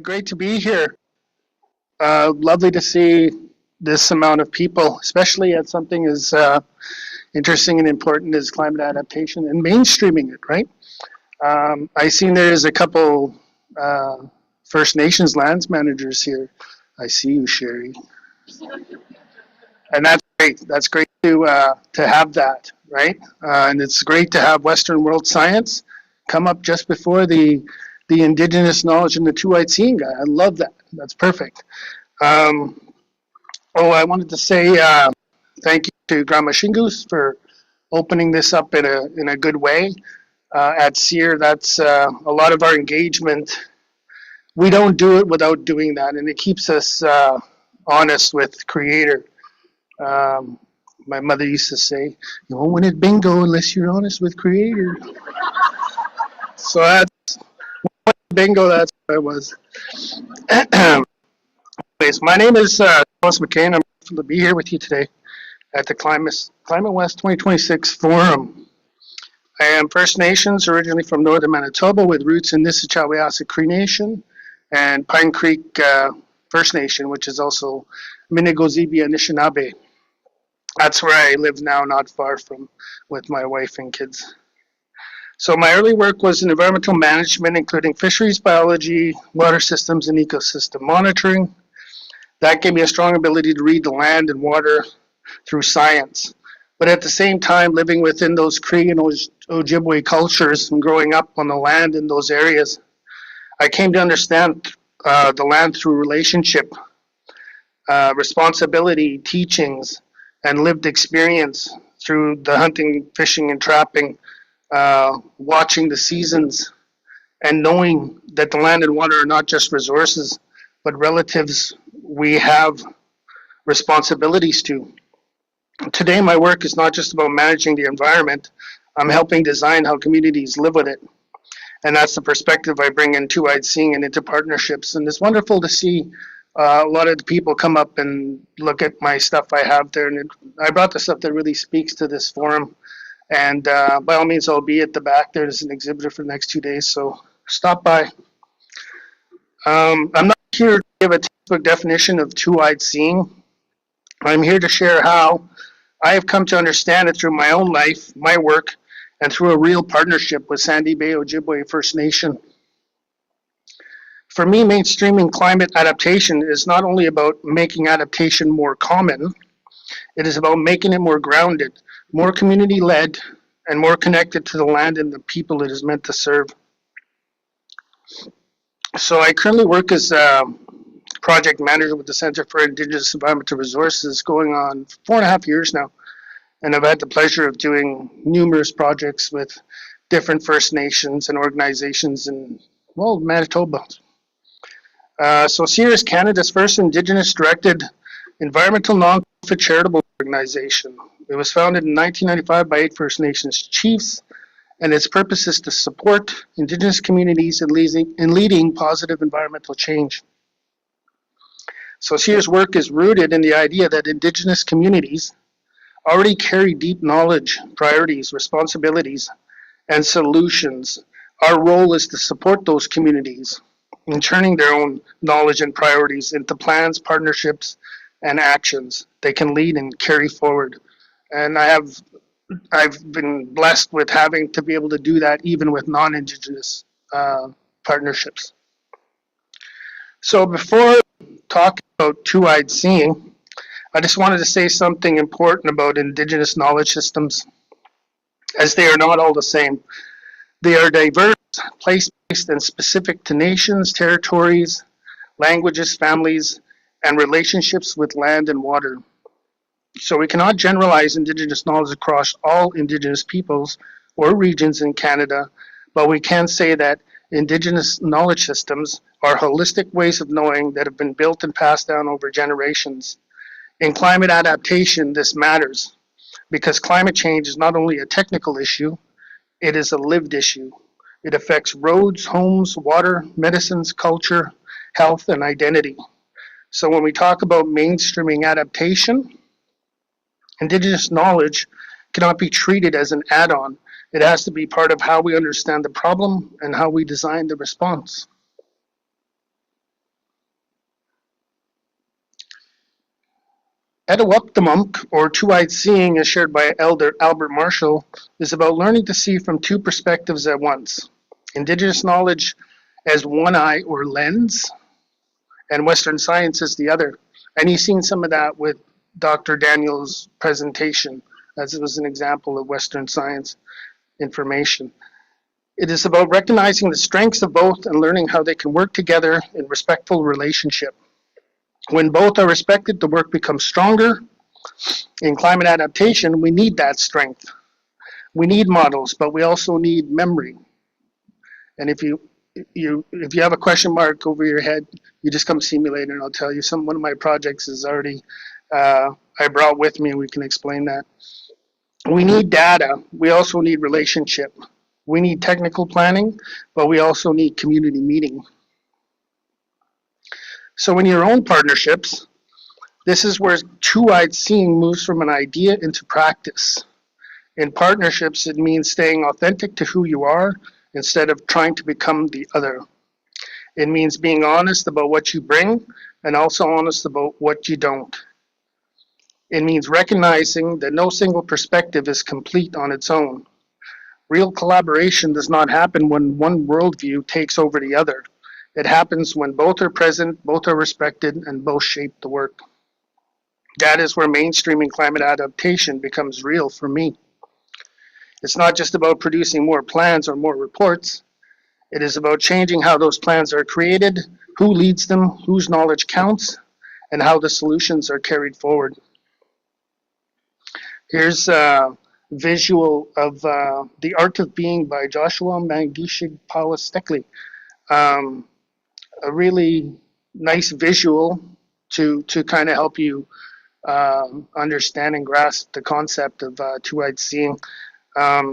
Great to be here. Lovely to see this amount of people, especially at something as interesting and important as climate adaptation and mainstreaming it, right? I seen there's a couple First Nations lands managers here. I see you, Sherry. And that's great. That's great to have that, right? And it's great to have Western world science come up just before the Indigenous knowledge and the two-eyed seeing guy. I love that. That's perfect. Um, I wanted to say thank you to Grandma Shingus for opening this up in a good way. At CIER, that's a lot of our engagement. We don't do it without doing that, and it keeps us honest with Creator. My mother used to say, "You won't win at bingo unless you're honest with Creator." So that's bingo. That's what I was. Anyways, my name is McKay, and I'm grateful to be here with you today at the ClimateWest 2026 Forum. I am First Nations, originally from northern Manitoba, with roots in Nissechawiasa Cree Nation and Pine Creek First Nation, which is also Minigozibia Anishinaabe. That's where I live now, not far from with my wife and kids. So my early work was in environmental management, including fisheries biology, water systems, and ecosystem monitoring. That gave me a strong ability to read the land and water through science. But at the same time, living within those Cree and Ojibwe cultures and growing up on the land in those areas, I came to understand the land through relationship, responsibility, teachings, and lived experience through the hunting, fishing, and trapping, watching the seasons, and knowing that the land and water are not just resources, but relatives we have responsibilities to. Today, my work is not just about managing the environment. I'm helping design how communities live with it. And that's the perspective I bring in two-eyed seeing and into partnerships. And it's wonderful to see a lot of the people come up and look at my stuff I have there. And I brought the stuff that really speaks to this forum. And by all means, I'll be at the back there as an exhibitor for the next 2 days. So stop by. I'm not here to give a textbook definition of two-eyed seeing. I'm here to share how I have come to understand it through my own life, my work, and through a real partnership with Sandy Bay Ojibwe First Nation. For me, mainstreaming climate adaptation is not only about making adaptation more common, it is about making it more grounded, more community-led, and more connected to the land and the people it is meant to serve. So I currently work as a project manager with the Center for Indigenous Environmental Resources going on 4.5 years now. And I've had the pleasure of doing numerous projects with different First Nations and organizations in, well, Manitoba. So CIER is Canada's first Indigenous directed environmental non-profit charitable organization. It was founded in 1995 by 8 First Nations chiefs, and its purpose is to support Indigenous communities in leading positive environmental change. So CIER's work is rooted in the idea that Indigenous communities already carry deep knowledge, priorities, responsibilities, and solutions. Our role is to support those communities in turning their own knowledge and priorities into plans, partnerships, and actions they can lead and carry forward. And I've been blessed with having to be able to do that even with non-Indigenous partnerships. So before talking about two-eyed seeing, I just wanted to say something important about Indigenous knowledge systems, as they are not all the same. They are diverse, place-based, and specific to nations, territories, languages, families, and relationships with land and water. So we cannot generalize Indigenous knowledge across all Indigenous peoples or regions in Canada, but we can say that Indigenous knowledge systems are holistic ways of knowing that have been built and passed down over generations. In climate adaptation, this matters because climate change is not only a technical issue, it is a lived issue. It affects roads, homes, water, medicines, culture, health, and identity. So when we talk about mainstreaming adaptation, Indigenous knowledge cannot be treated as an add-on. It has to be part of how we understand the problem and how we design the response. Etowoptimum, or two-eyed seeing, as shared by Elder Albert Marshall, is about learning to see from two perspectives at once. Indigenous knowledge as one eye or lens, and Western science as the other. And you've seen some of that with Dr. Daniel's presentation, as it was an example of Western science information. It is about recognizing the strengths of both and learning how they can work together in respectful relationship. When both are respected, the work becomes stronger. In climate adaptation, we need that strength. We need models, but we also need memory. And if you have a question mark over your head, you just come see me later and I'll tell you. One of my projects is already I brought with me and we can explain that. We need data. We also need relationship. We need technical planning, but we also need community meeting. So in your own partnerships, this is where two-eyed seeing moves from an idea into practice. In partnerships, it means staying authentic to who you are instead of trying to become the other. It means being honest about what you bring and also honest about what you don't. It means recognizing that no single perspective is complete on its own. Real collaboration does not happen when one worldview takes over the other. It happens when both are present, both are respected, and both shape the work. That is where mainstreaming climate adaptation becomes real for me. It's not just about producing more plans or more reports. It is about changing how those plans are created, who leads them, whose knowledge counts, and how the solutions are carried forward. Here's a visual of The Art of Being by Joshua Mangishig Pawastekli. A really nice visual to kind of help you understand and grasp the concept of two-eyed seeing.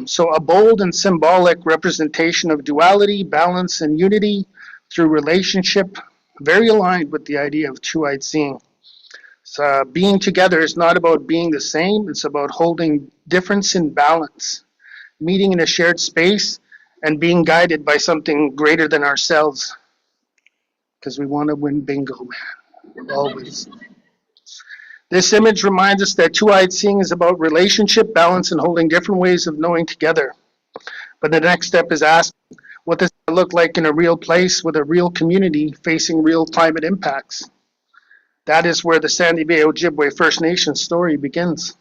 So a bold and symbolic representation of duality, balance, and unity through relationship, very aligned with the idea of two-eyed seeing. So being together is not about being the same, it's about holding difference in balance, meeting in a shared space, and being guided by something greater than ourselves. Because we want to win bingo, man, always. This image reminds us that two-eyed seeing is about relationship, balance, and holding different ways of knowing together. But the next step is asking, what does it look like in a real place with a real community facing real climate impacts? That is where the Sandy Bay Ojibwe First Nation story begins,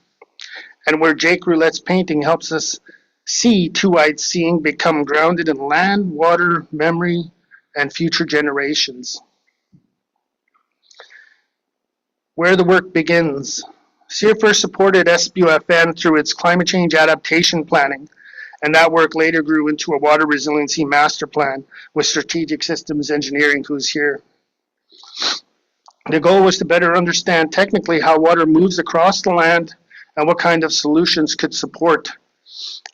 and where Jake Roulette's painting helps us see two-eyed seeing become grounded in land, water, memory, and future generations. Where the work begins. CIER first supported SBUFN through its climate change adaptation planning, and that work later grew into a water resiliency master plan with strategic systems engineering, who's here. The goal was to better understand technically how water moves across the land and what kind of solutions could support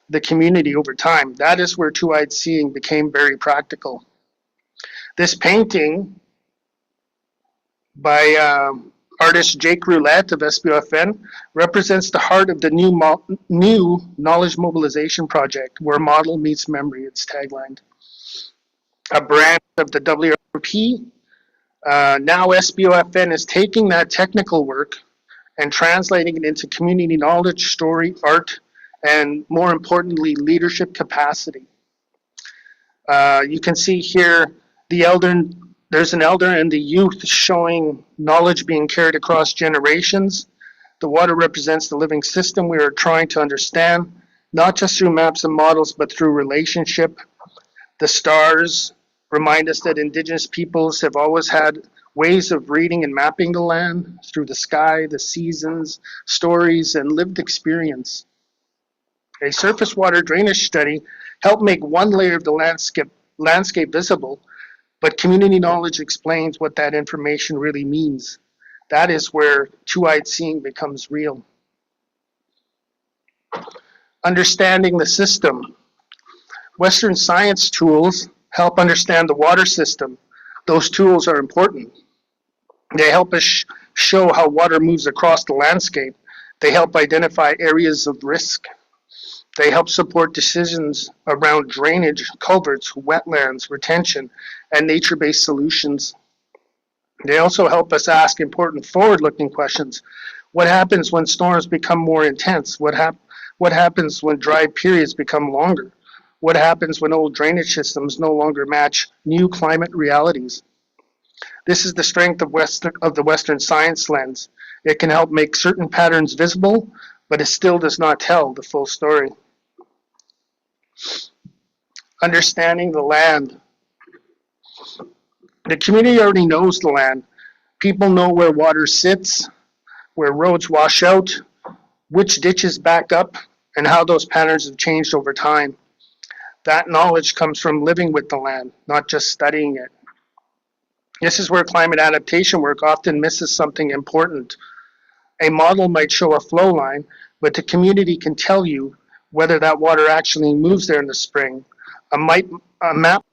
the community over time. That is where two-eyed seeing became very practical. This painting by artist Jake Roulette of SBUFN represents the heart of the new knowledge mobilization project, where model meets memory, it's taglined. A branch of the WRP. Now SBUFN is taking that technical work and translating it into community knowledge, story, art, and more importantly, leadership capacity. You can see here there's an elder and the youth showing knowledge being carried across generations. The water represents the living system we are trying to understand, not just through maps and models, but through relationship. The stars remind us that Indigenous peoples have always had ways of reading and mapping the land through the sky, the seasons, stories, and lived experience. A surface water drainage study helped make one layer of the landscape visible, but community knowledge explains what that information really means. That is where two-eyed seeing becomes real. Understanding the system. Western science tools help understand the water system. Those tools are important. They help us show how water moves across the landscape. They help identify areas of risk. They help support decisions around drainage, culverts, wetlands, retention, and nature-based solutions. They also help us ask important forward-looking questions. What happens when storms become more intense? What happens when dry periods become longer? What happens when old drainage systems no longer match new climate realities? This is the strength of the Western science lens. It can help make certain patterns visible, but it still does not tell the full story. Understanding the land. The community already knows the land. People know where water sits, where roads wash out, which ditches back up, and how those patterns have changed over time. That knowledge comes from living with the land, not just studying it. This is where climate adaptation work often misses something important. A model might show a flow line, but the community can tell you whether that water actually moves there in the spring. A map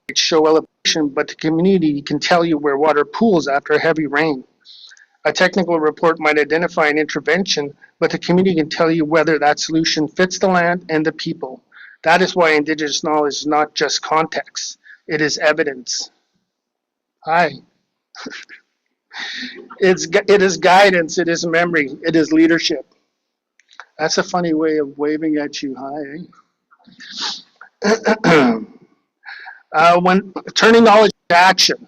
might show elevation, but the community can tell you where water pools after a heavy rain. A technical report might identify an intervention, but the community can tell you whether that solution fits the land and the people. That is why Indigenous knowledge is not just context, it is evidence. Hi. It is guidance, it is memory, it is leadership. That's a funny way of waving at you, hi. When turning knowledge to action.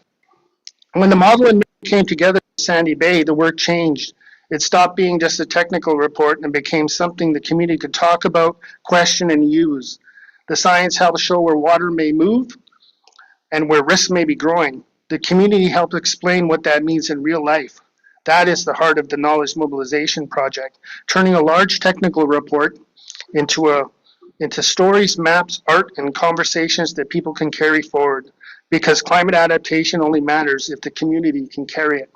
When the model and came together in Sandy Bay, the work changed. It stopped being just a technical report and became something the community could talk about, question, and use. The science helped show where water may move and where risks may be growing. The community helped explain what that means in real life. That is the heart of the Knowledge Mobilization Project, turning a large technical report into stories, maps, art, and conversations that people can carry forward, because climate adaptation only matters if the community can carry it.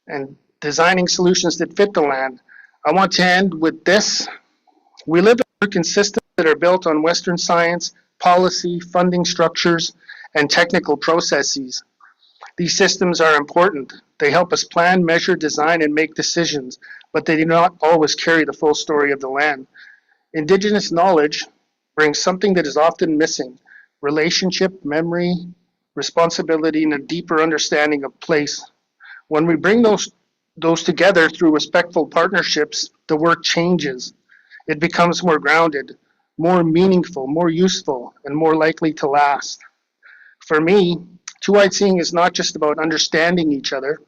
And designing solutions that fit the land. I want to end with this. We live and work in systems that are built on Western science, policy, funding structures, and technical processes. These systems are important. They help us plan, measure, design, and make decisions, but they do not always carry the full story of the land. Indigenous knowledge brings something that is often missing: relationship, memory, responsibility, and a deeper understanding of place. When we bring those together through respectful partnerships, the work changes. It becomes more grounded, more meaningful, more useful, and more likely to last. For me, two-eyed seeing is not just about understanding each other.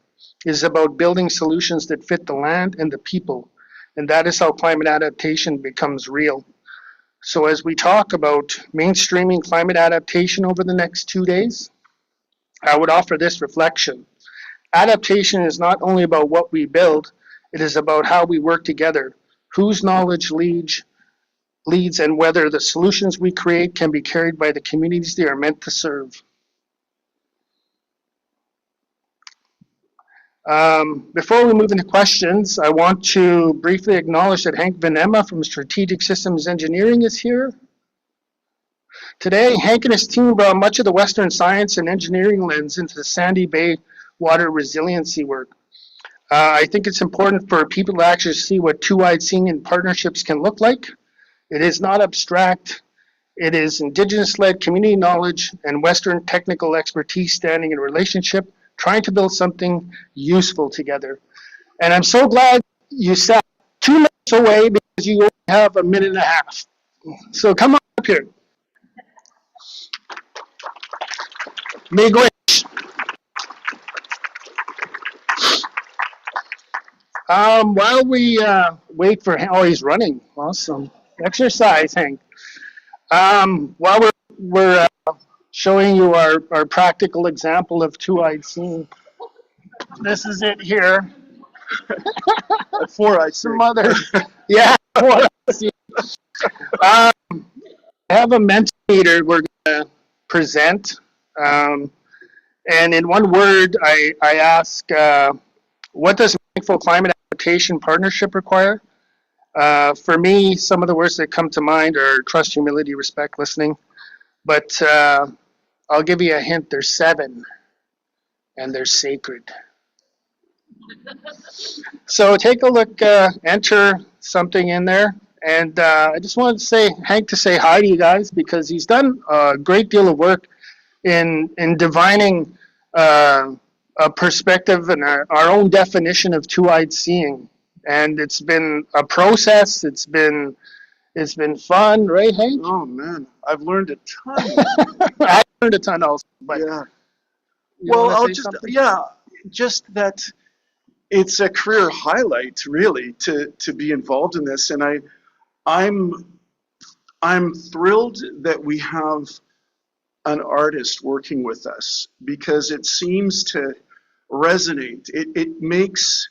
It is about building solutions that fit the land and the people. And that is how climate adaptation becomes real. So as we talk about mainstreaming climate adaptation over the next 2 days, I would offer this reflection. Adaptation is not only about what we build, it is about how we work together, whose knowledge leads, and whether the solutions we create can be carried by the communities they are meant to serve. Before we move into questions, I want to briefly acknowledge that Hank Venema from Strategic Systems Engineering is here. Today, Hank and his team brought much of the Western science and engineering lens into the Sandy Bay water resiliency work. I think it's important for people to actually see what two-eyed seeing in partnerships can look like. It is not abstract. It is Indigenous-led community knowledge and Western technical expertise standing in relationship, trying to build something useful together. And I'm so glad you sat 2 minutes away because you only have a minute and a half. So come on up here. Miigwech. While we wait for Hank, oh, he's running. Awesome. Exercise, Hank. While we're showing you our practical example of two-eyed seeing, this is it here. Four-eyed Some other, yeah, four-eyed seeing. I have a Mentimeter we're going to present. And in one word, I ask, what does meaningful climate adaptation partnership require? For me, some of the words that come to mind are trust, humility, respect, listening. But I'll give you a hint. There's 7, and they're sacred. So take a look, enter something in there. And I just wanted to say, Hank, to say hi to you guys, because he's done a great deal of work in divining a a perspective and our own definition of two-eyed seeing. And it's been a process. It's been fun, right, Hank? Oh man, I've learned a ton. I learned a ton also. But Yeah. you Well, wanna I'll say just something? just that it's a career highlight really to be involved in this, and I'm thrilled that we have an artist working with us because it seems to resonate. It makes,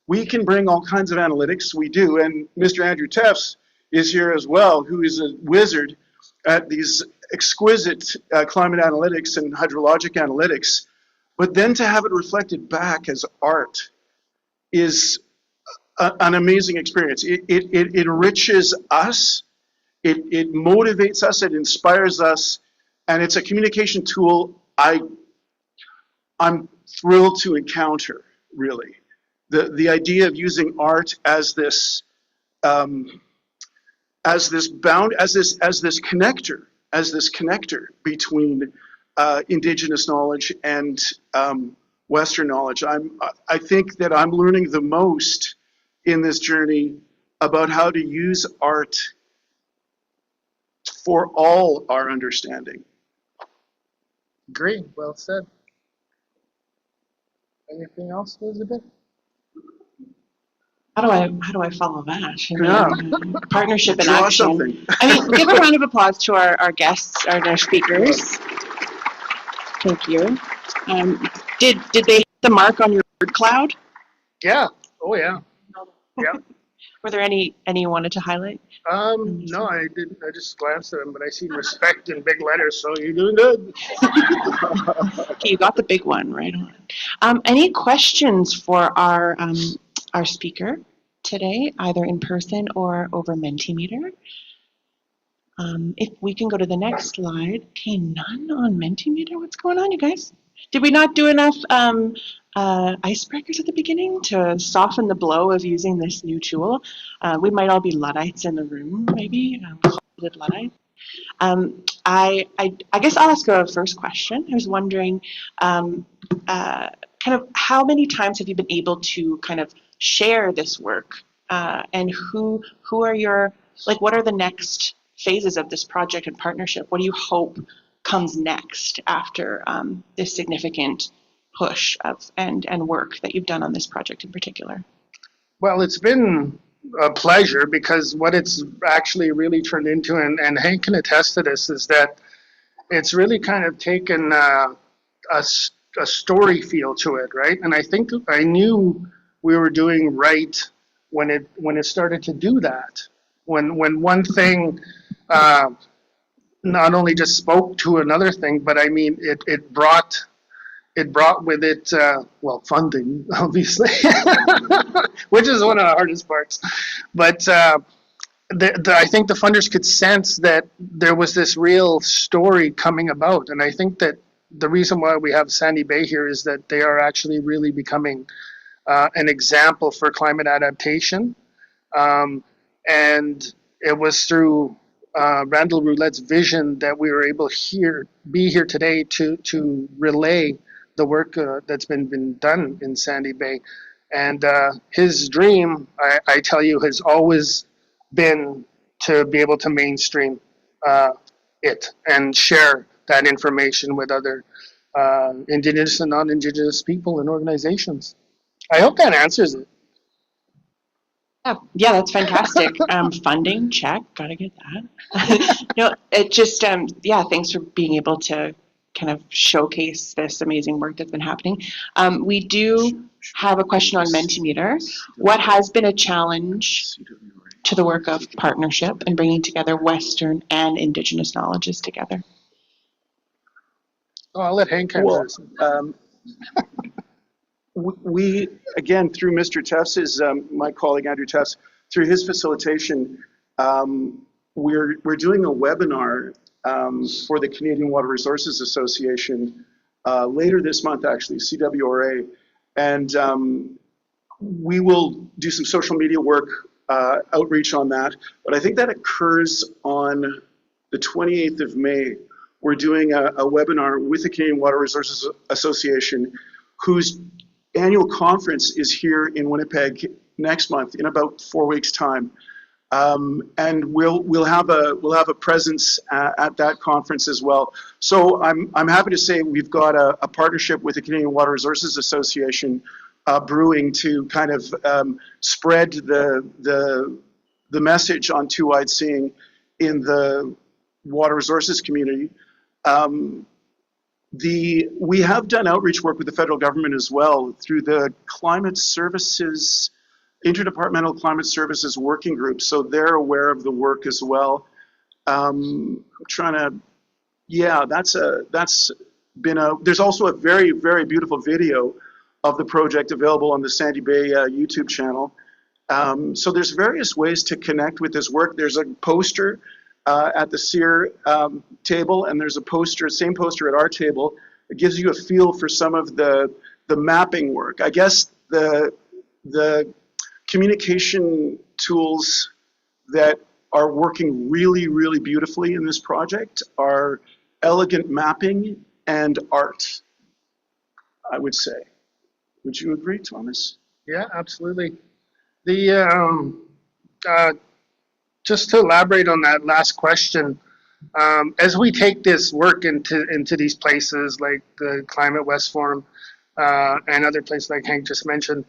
we can bring all kinds of analytics, we do, and Mr. Andrew Tefts is here as well, who is a wizard at these exquisite climate analytics and hydrologic analytics, but then to have it reflected back as art is an amazing experience. It enriches us, it motivates us, it inspires us, and it's a communication tool I'm thrilled to encounter, really. The idea of using art as this connector between Indigenous knowledge and Western knowledge. I think that I'm learning the most in this journey about how to use art for all our understanding. Great. Well said. Anything else, Elizabeth? How do I follow that? I mean, Yeah. partnership in Draw action. something. I mean, give a round of applause to our guests, our speakers. Thank you. Did they hit the mark on your word cloud? Yeah. Oh, yeah. Yeah. Were there any you wanted to highlight? No, I didn't. I just glanced at them, but I see respect in big letters, so you're doing good. Okay, you got the big one right on. Any questions for our speaker today, either in person or over Mentimeter? If we can go to the next slide. Okay, none on Mentimeter. What's going on, you guys? Did we not do enough icebreakers at the beginning to soften the blow of using this new tool? We might all be Luddites in the room, maybe, closeted Luddites. I guess I'll ask a first question. I was wondering, kind of how many times have you been able to kind of share this work, and who are your, like, what are the next phases of this project and partnership? What do you hope comes next after this significant push of and work that you've done on this project in particular? Well, it's been a pleasure because what it's actually really turned into, and Hank can attest to this, is that it's really kind of taken a story feel to it, right? And I think I knew we were doing right when it started to do that. When one thing not only just spoke to another thing, but I mean it brought with it funding, obviously, which is one of the hardest parts. But I think the funders could sense that there was this real story coming about, and I think that the reason why we have Sandy Bay here is that they are actually really becoming an example for climate adaptation, and it was through Randall Roulette's vision that we were able to be here today to relay the work that's been done in Sandy Bay. And his dream, I tell you, has always been to be able to mainstream it and share that information with other Indigenous and non-Indigenous people and organizations. I hope that answers it. Yeah, that's fantastic. Funding, check, gotta get that. No, it just, thanks for being able to kind of showcase this amazing work that's been happening. We do have a question on Mentimeter. What has been a challenge to the work of partnership and bringing together Western and Indigenous knowledges together? Oh, I'll let Hank answer this. We, again, through Mr. Tefts, my colleague Andrew Tefts, through his facilitation, we're doing a webinar for the Canadian Water Resources Association later this month, actually, CWRA, and we will do some social media work, outreach on that, but I think that occurs on the 28th of May. We're doing a webinar with the Canadian Water Resources Association whose annual conference is here in Winnipeg next month in about 4 weeks' time. And we'll have a presence at that conference as well. So I'm happy to say we've got a partnership with the Canadian Water Resources Association brewing to kind of spread the message on two-eyed seeing in the water resources community. We have done outreach work with the federal government as well through the Climate Services, Interdepartmental Climate Services Working Group, so they're aware of the work as well. I'm trying to, yeah, that's been there's also a very, very beautiful video of the project available on the Sandy Bay YouTube channel. So there's various ways to connect with this work. There's a poster at the CIER table, and there's a poster, same poster at our table. It gives you a feel for some of the mapping work. I guess the communication tools that are working really, really beautifully in this project are elegant mapping and art, I would say. Would you agree, Thomas? Yeah, absolutely. The just to elaborate on that last question, as we take this work into these places like the ClimateWest Forum and other places like Hank just mentioned,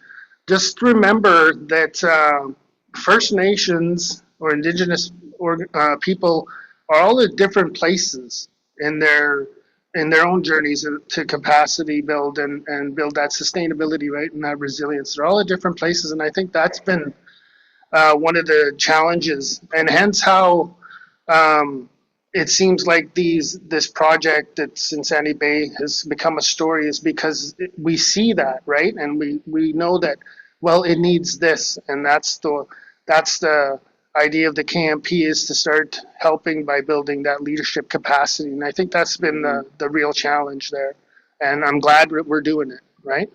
just remember that First Nations or Indigenous people are all at different places in their own journeys to capacity build and build that sustainability, right, and that resilience. They're all at different places, and I think that's been one of the challenges, and hence how it seems like this project that's in Sandy Bay has become a story is because we see that, right, and we know that, well, it needs this, and that's the idea of the KMP is to start helping by building that leadership capacity, and I think that's been the real challenge there, and I'm glad we're doing it, right?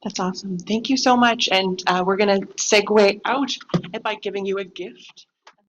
That's awesome. Thank you so much. And we're going to segue out by giving you a gift.